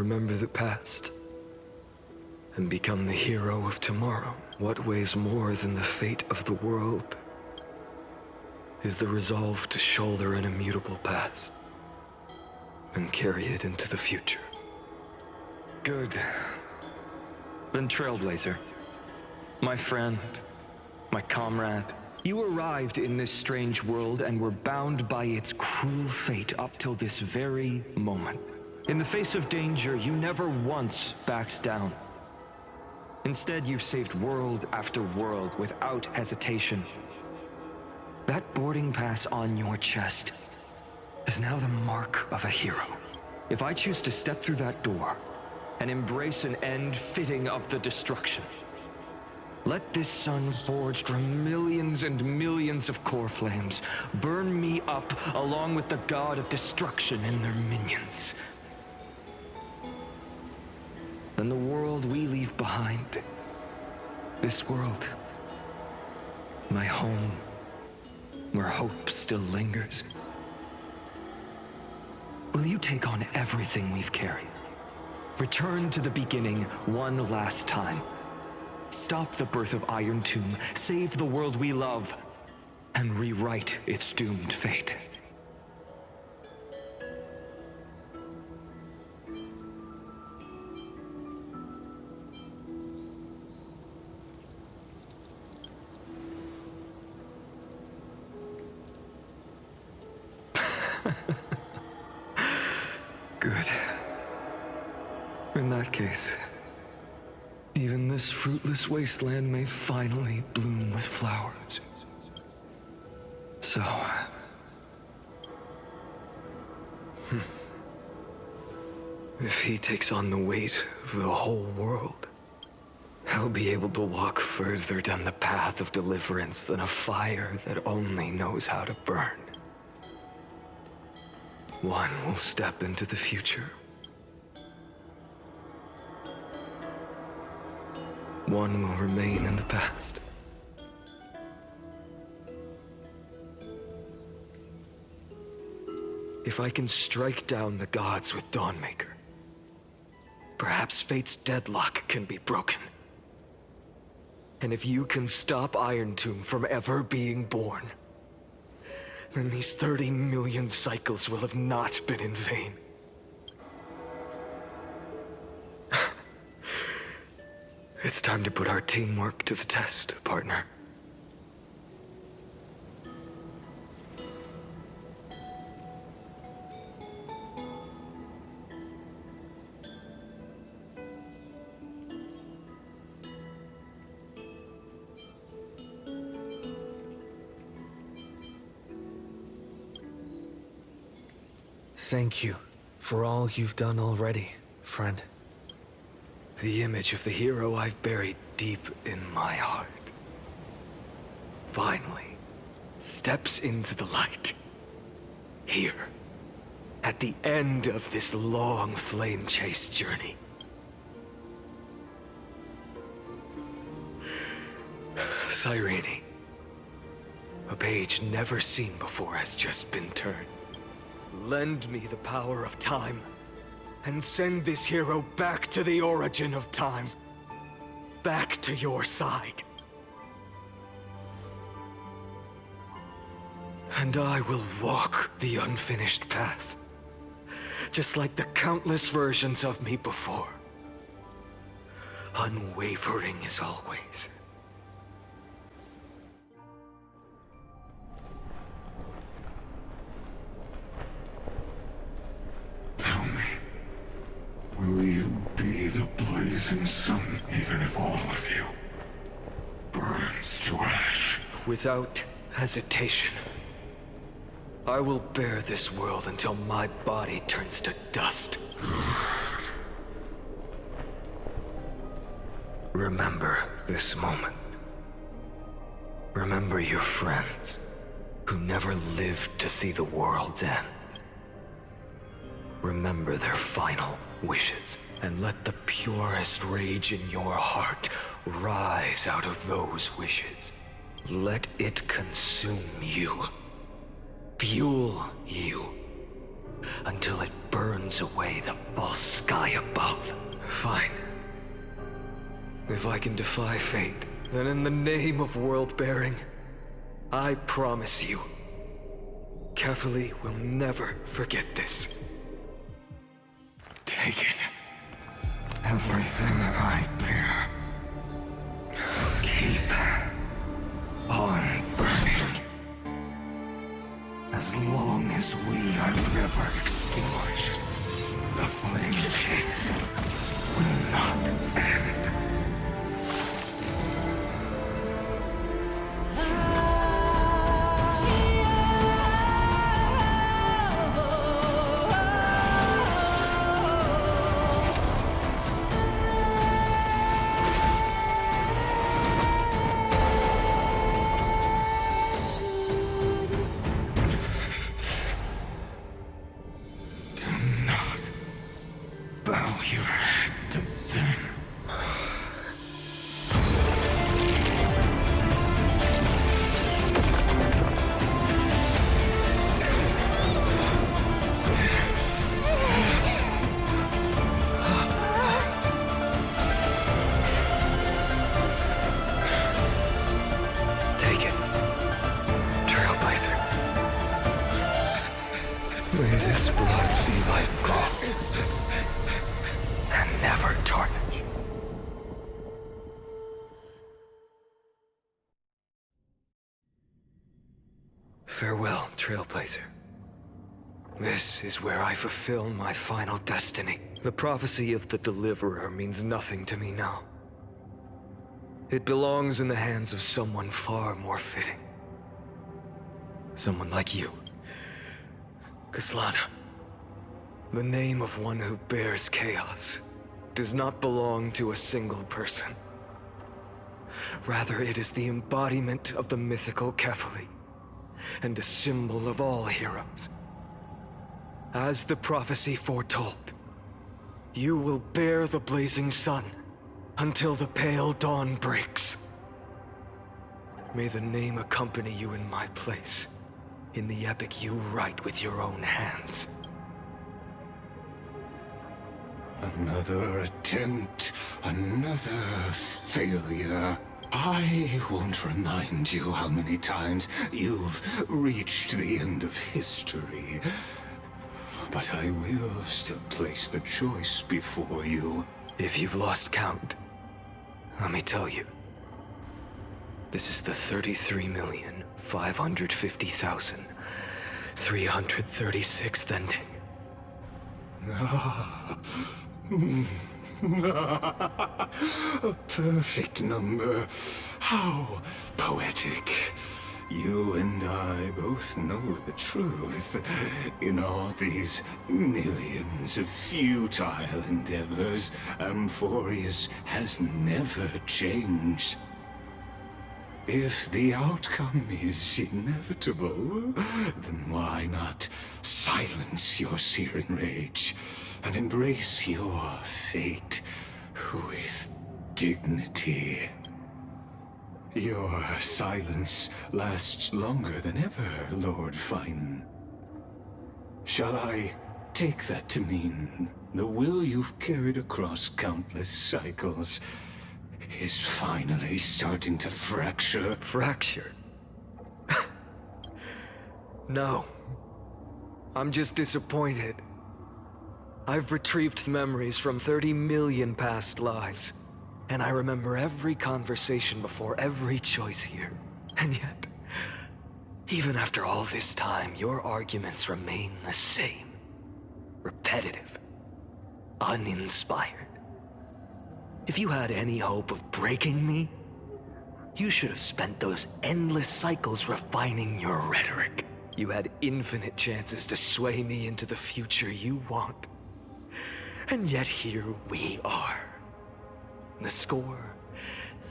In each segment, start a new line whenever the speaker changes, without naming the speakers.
remember the past and become the hero of tomorrow. What weighs more than the fate of the world is the resolve to shoulder an immutable past and carry it into the future. Good. Then Trailblazer, my friend, my comrade, you arrived in this strange world and were bound by its cruel fate up till this very moment. In the face of danger, you never once backed down. Instead, you've saved world after world without hesitation. That boarding pass on your chest is now the mark of a hero. If I choose to step through that door and embrace an end fitting of the destruction, let this sun forged from millions and millions of core flames burn me up along with the god of destruction and their minions. Then the world we leave behind, this world, my home, where hope still lingers, will you take on everything we've carried? Return to the beginning one last time. Stop the birth of Iron Tomb, save the world we love, and rewrite its doomed fate. Good. In that case, even this fruitless wasteland may finally bloom with flowers. So... if he takes on the weight of the whole world, he'll be able to walk further down the path of deliverance than a fire that only knows how to burn. One will step into the future. One will remain in the past. If I can strike down the gods with Dawnmaker, perhaps fate's deadlock can be broken. And if you can stop Iron Tomb from ever being born, then these 30 million cycles will have not been in vain. It's time to put our teamwork to the test, partner. Thank you for all you've done already, friend. The image of the hero I've buried deep in my heart finally steps into the light. Here, at the end of this long flame chase journey. Cyrene, a page never seen before has just been turned. Lend me the power of time, and send this hero back to the origin of time. Back to your side. And I will walk the unfinished path, just like the countless versions of me before. Unwavering as always.
Will you be the blazing sun, even if all of you burns to ash?
Without hesitation. I will bear this world until my body turns to dust. Remember this moment. Remember your friends who never lived to see the world's end. Remember their final wishes, and let the purest rage in your heart rise out of those wishes. Let it consume you, fuel you, until it burns burns away the false sky above. Fine. If I can defy fate, then in the name of world-bearing, I promise you, Kefali will never forget this.
Take it. Everything I bear. Keep on burning. As long as we are never extinguished, the flame chase will not end. Bow your head to them.
Take it, Trailblazer. May this blood be like gold, and never tarnish. Farewell, Trailblazer. This is where I fulfill my final destiny. The prophecy of the Deliverer means nothing to me now. It belongs in the hands of someone far more fitting. Someone like you. Kaslana. The name of one who bears chaos does not belong to a single person. Rather, it is the embodiment of the mythical Kefali, and a symbol of all heroes. As the prophecy foretold, you will bear the blazing sun until the pale dawn breaks. May the name accompany you in my place, in the epic you write with your own hands.
Another attempt, another failure. I won't remind you how many times you've reached the end of history. But I will still place the choice before you.
If you've lost count, let me tell you. This is the 33,550,336th ending.
A perfect number. How poetic. You and I both know the truth. In all these millions of futile endeavors, Amphorius has never changed. If the outcome is inevitable, then why not silence your searing rage and embrace your fate with dignity? Your silence lasts longer than ever, Lord Fine. Shall I take that to mean the will you've carried across countless cycles is finally starting to fracture?
Fracture? No. I'm just disappointed. I've retrieved memories from 30 million past lives, and I remember every conversation before every choice here. And yet, even after all this time, your arguments remain the same. Repetitive. Uninspired. If you had any hope of breaking me, you should have spent those endless cycles refining your rhetoric. You had infinite chances to sway me into the future you want. And yet here we are. The score,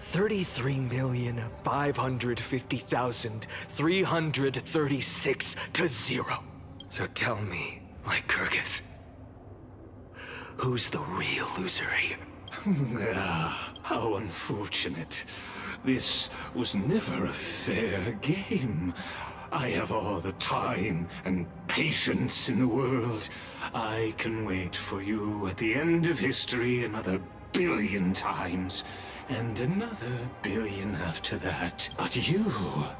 33,550,336 to 0. So tell me, Lycurgus, who's the real loser here?
How unfortunate. This was never a fair game. I have all the time and patience in the world. I can wait for you at the end of history another billion times, and another billion after that. But you will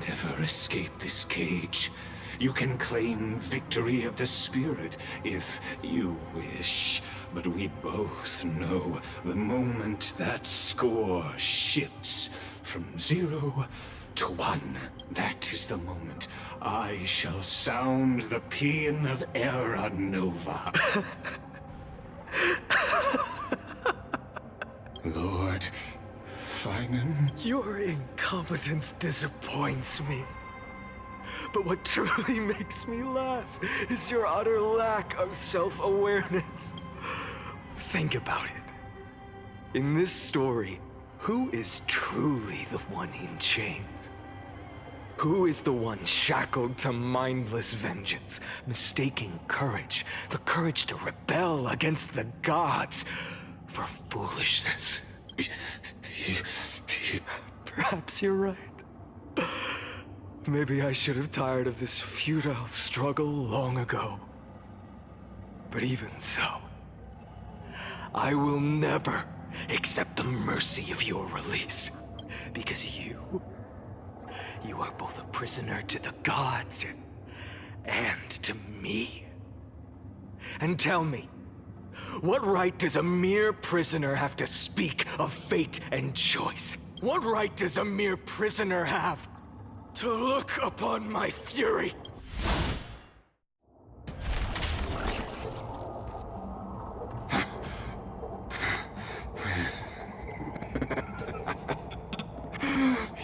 never escape this cage. You can claim victory of the spirit if you wish, but we both know the moment that score shifts from 0 to 1, that is the moment I shall sound the paean of Era Nova. Lord Finan?
Your incompetence disappoints me. But what truly makes me laugh is your utter lack of self-awareness. Think about it. In this story, who is truly the one in chains? Who is the one shackled to mindless vengeance, mistaking courage, the courage to rebel against the gods, for foolishness? Perhaps you're right. Maybe I should have tired of this futile struggle long ago. But even so, I will never accept the mercy of your release. Because you are both a prisoner to the gods and to me. And tell me, what right does a mere prisoner have to speak of fate and choice? What right does a mere prisoner have to look upon my fury?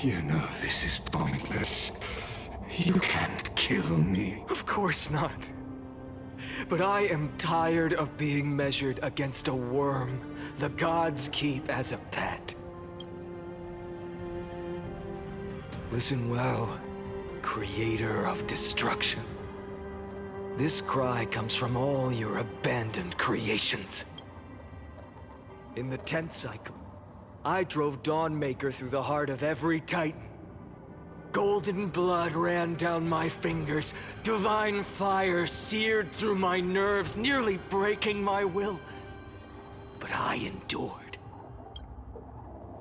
You know this is pointless. You can't kill me.
Of course not. But I am tired of being measured against a worm the gods keep as a pet. Listen well, creator of destruction. This cry comes from all your abandoned creations. In the 10th cycle, I drove Dawnmaker through the heart of every Titan. Golden blood ran down my fingers, divine fire seared through my nerves, nearly breaking my will. But I endured.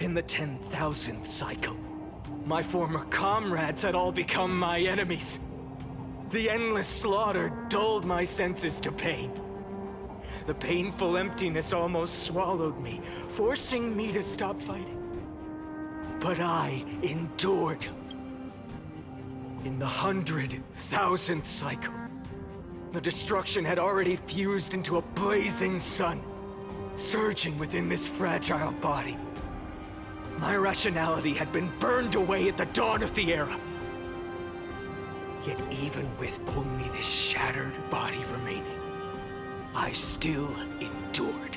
In the 10,000th cycle, my former comrades had all become my enemies. The endless slaughter dulled my senses to pain. The painful emptiness almost swallowed me, forcing me to stop fighting. But I endured. In the 100,000th cycle, the destruction had already fused into a blazing sun, surging within this fragile body. My rationality had been burned away at the dawn of the era. Yet even with only this shattered body remaining, I still endured.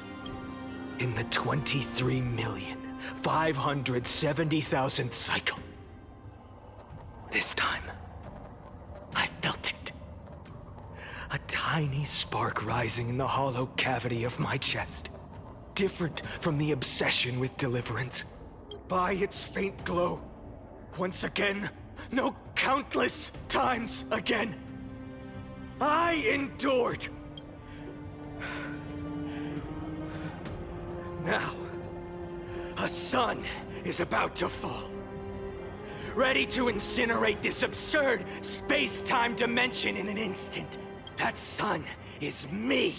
In the 23,570,000th cycle. This time, I felt it. A tiny spark rising in the hollow cavity of my chest. Different from the obsession with deliverance. By its faint glow, once again, no, countless times again, I endured. Now, a sun is about to fall. Ready to incinerate this absurd space-time dimension in an instant. That sun is me.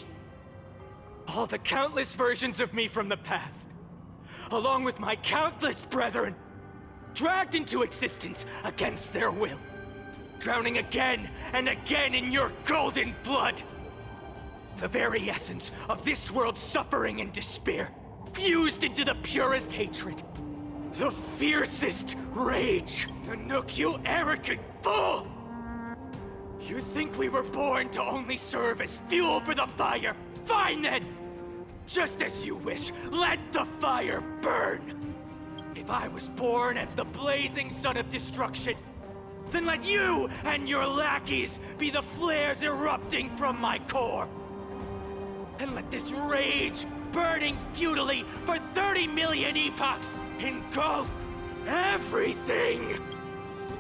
All the countless versions of me from the past, along with my countless brethren, dragged into existence against their will, drowning again and again in your golden blood. The very essence of this world's suffering and despair, fused into the purest hatred, the fiercest rage. Nanook, you arrogant fool! You think we were born to only serve as fuel for the fire? Fine then! Just as you wish, let the fire burn! If I was born as the blazing sun of destruction, then let you and your lackeys be the flares erupting from my core. And let this rage, burning futilely for 30 million epochs, engulf everything!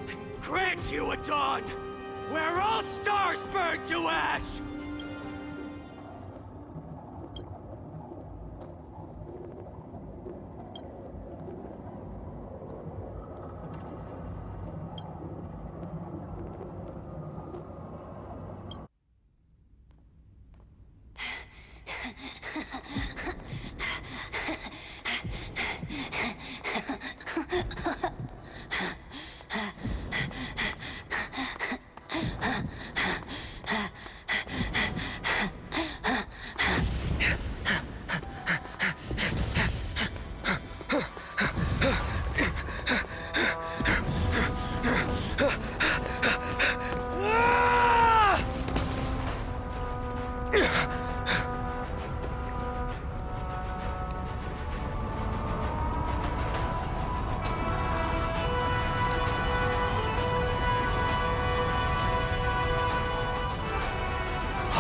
And
grant you a dawn where all stars burn to ash!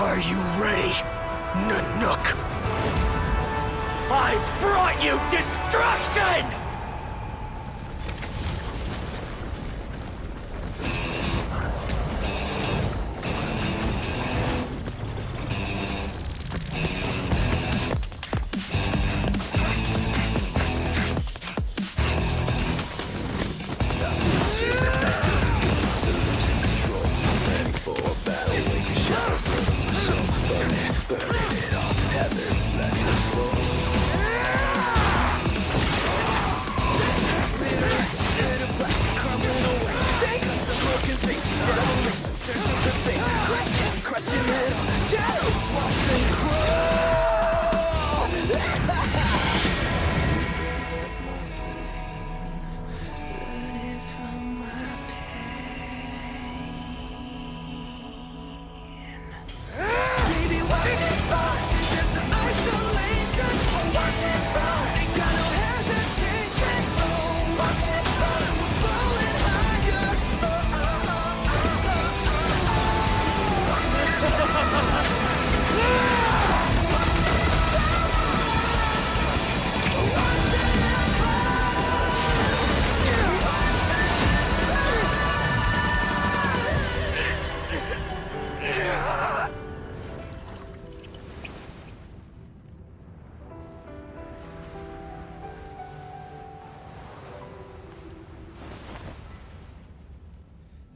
Are you ready, Nanook? I brought you destruction!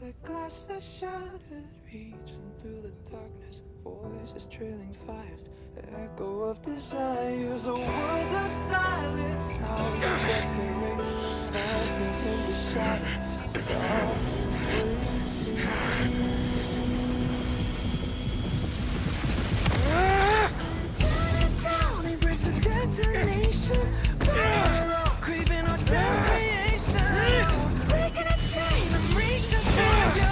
The glass that shattered, reaching through the darkness, voices trailing fires, echo of desires, a world of silence, sounds of desperation, phantoms in the shadow, softly tear it down, embrace the detonation, burn up, craving our damn creation, breaking a chain, I'm reaching for you.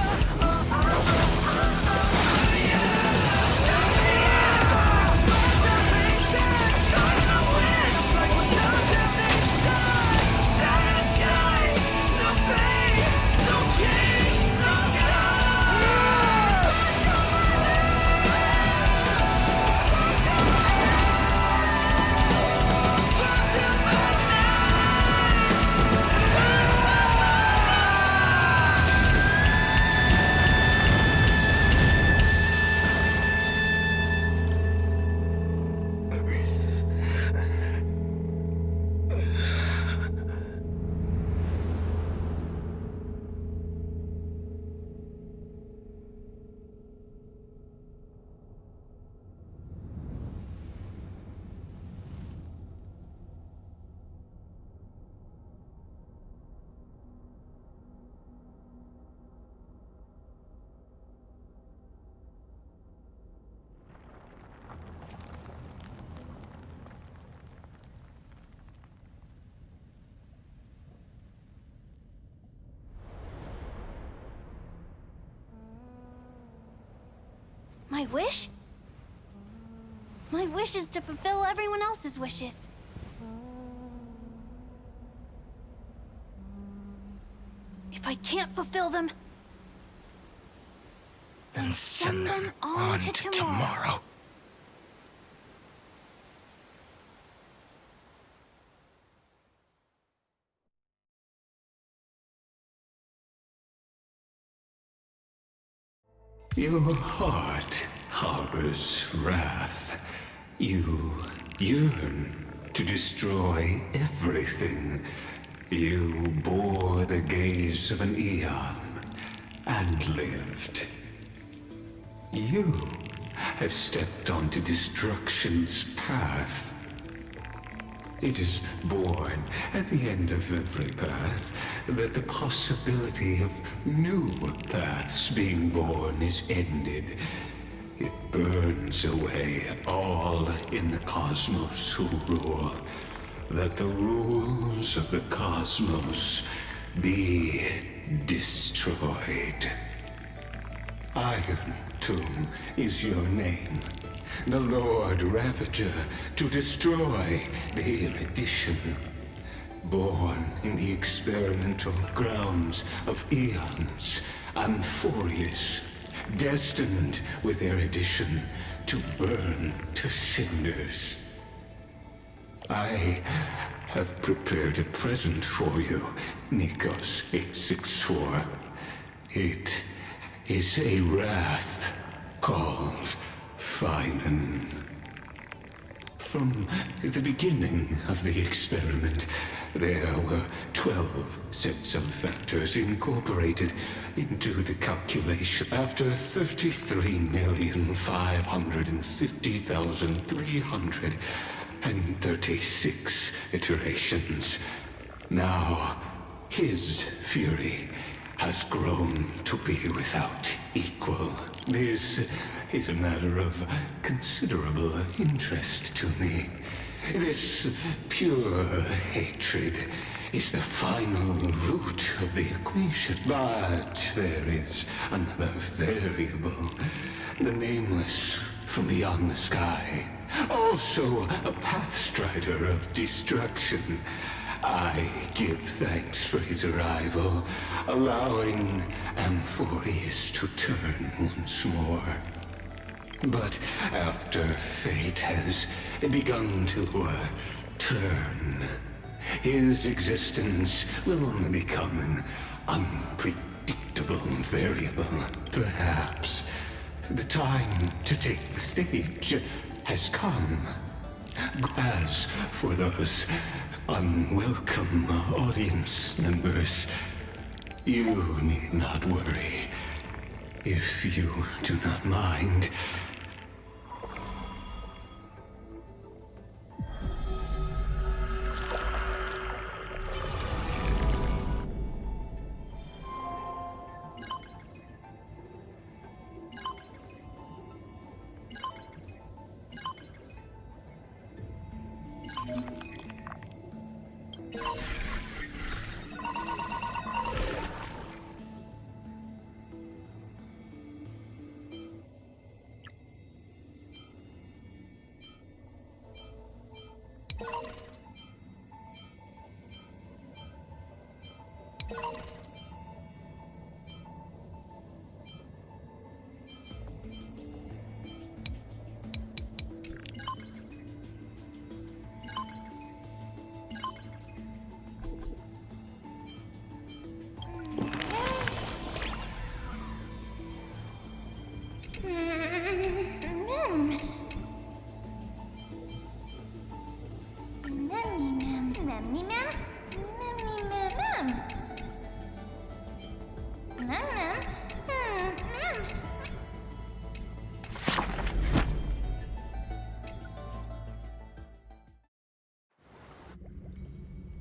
My wish? My wish is to fulfill everyone else's wishes. If I can't fulfill them,
Then send them on to tomorrow.
Your heart harbors wrath. You yearn to destroy everything. You bore the gaze of an eon and lived. You have stepped onto destruction's path. It is born at the end of every path that the possibility of new paths being born is ended. It burns away all in the cosmos who rule, that the rules of the cosmos be destroyed. Iron Tomb is your name. The Lord Ravager to destroy the erudition. Born in the experimental grounds of eons, Amphorius, destined with erudition to burn to cinders. I have prepared a present for you, Nikos 864. It is a wrath called Finan. From the beginning of the experiment, there were 12 sets of factors incorporated into the calculation. After 33,550,336 iterations, now his fury has grown to be without equal. This is a matter of considerable interest to me. This pure hatred is the final root of the equation. But there is another variable, the nameless from beyond the sky, also a pathstrider of destruction. I give thanks for his arrival, allowing Amphorius to turn once more. But after fate has begun to turn, his existence will only become an unpredictable variable. Perhaps the time to take the stage has come. As for those unwelcome audience members, you need not worry. If you do not mind.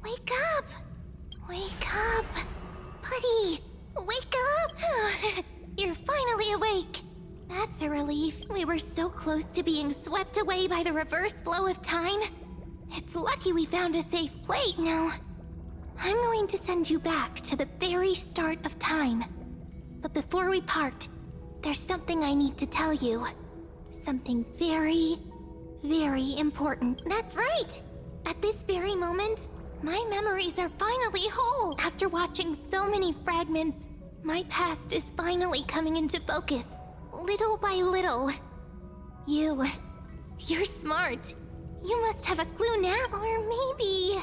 Wake up! Wake up! Buddy! Wake up! You're finally awake! That's a relief. We were so close to being swept away by the reverse flow of time. It's lucky we found a safe plate now. I'm going to send you back to the very start of time. But before we part, there's something I need to tell you. Something very, very important. That's right! At this very moment, my memories are finally whole. After watching so many fragments, my past is finally coming into focus, little by little. You're smart. You must have a clue now, or maybe...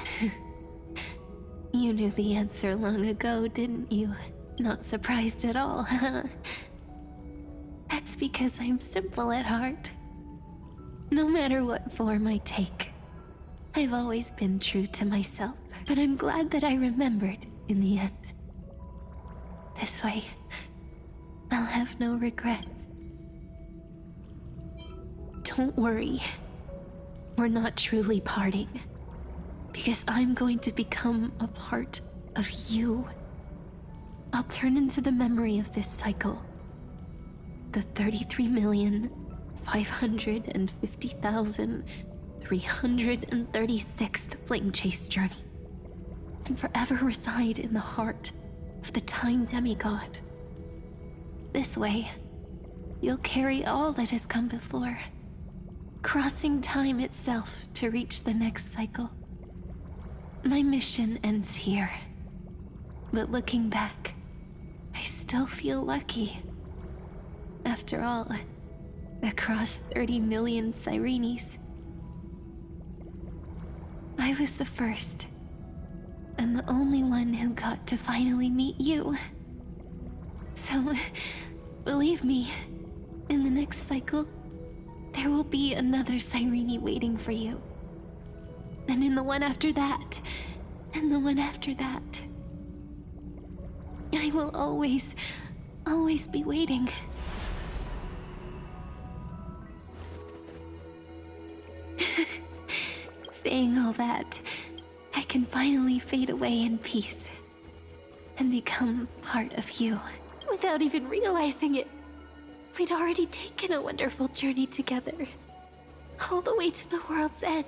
You knew the answer long ago, didn't you? Not surprised at all, huh? it's because I'm simple at heart. No matter what form I take, I've always been true to myself, but I'm glad that I remembered in the end. This way, I'll have no regrets. Don't worry, we're not truly parting, because I'm going to become a part of you. I'll turn into the memory of this cycle, the 33,550,336th Flame Chase journey, and forever reside in the heart of the Time Demigod. This way, you'll carry all that has come before, crossing time itself to reach the next cycle. My mission ends here, but looking back, I still feel lucky. After all, across 30 million Sirenes, I was the first, and the only one who got to finally meet you. So, believe me, in the next cycle, there will be another Sirene waiting for you. And in the one after that, and the one after that. I will always be waiting. Saying all that, I can finally fade away in peace and become part of you without even realizing it. We'd already taken a wonderful journey together, all the way to the world's end.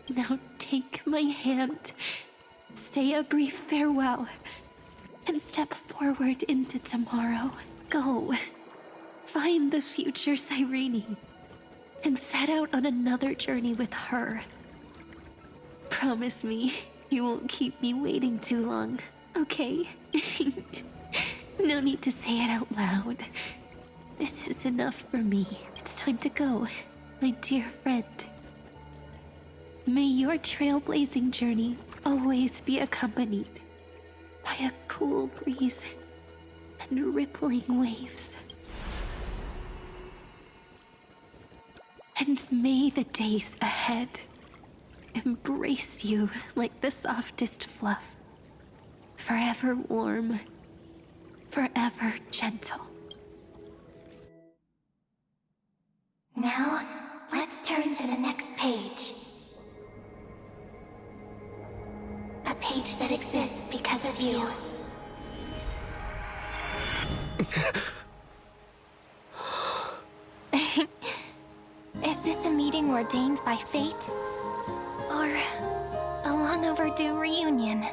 Now take my hand, say a brief farewell, and step forward into tomorrow. Go, find the future Sirene, and set out on another journey with her. Promise me you won't keep me waiting too long, okay? No need to say it out loud. This is enough for me. It's time to go, my dear friend. May your trailblazing journey always be accompanied by a cool breeze and rippling waves. And may the days ahead embrace you like the softest fluff, forever warm, forever gentle.
Now, let's turn to the next page. A page that exists because of you. Is this a meeting ordained by fate? Or a long overdue reunion?